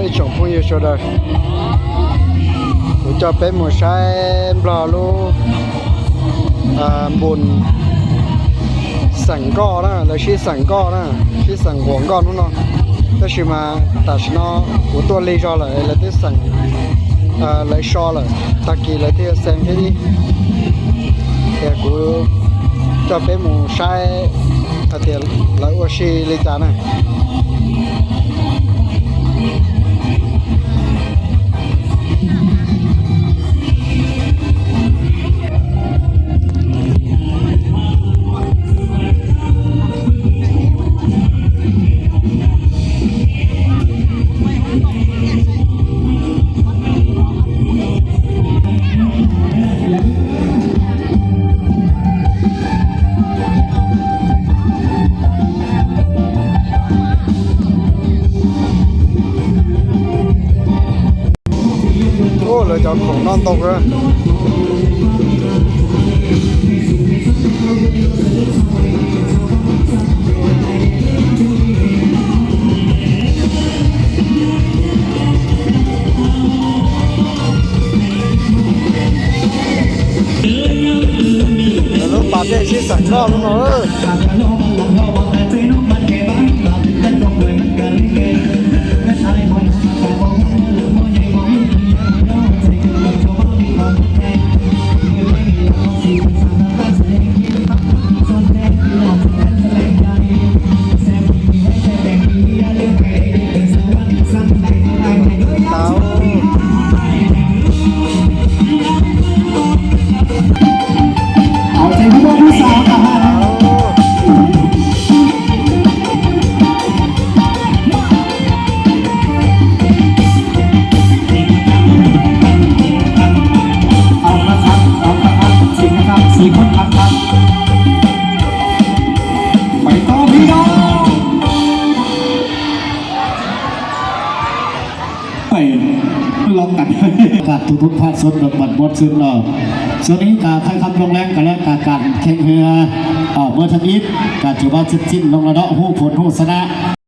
一种朋友说的，我叫北木山不老路，บนสังก้อนะแล้วชื่อสังก้อนะชื่อสังหวงก้อนู่นเนาะแต่ชื่อมาแต่ชื่อเนาะกูตัวเลี้ยจอเลยแล้วที่สังเลยชอเลยตะกี้เลยที่เซมที่แต่กูจะเป็นหมูใช้อาเดียแล้วว่าชื่อเลี้ยจานะเลยจะของนอนตกเลยแล้วปาเต้ชี้สั่งก้อนมั้งลองกันกับทุกภาคส่วนบัดหมดซึ่งเนาะส่วนนี้การใช้คำลงแรงกันและการแข่งเรือเมื่อทันทีการถือว่าสิ้นลงระดับหูผลหูชนะ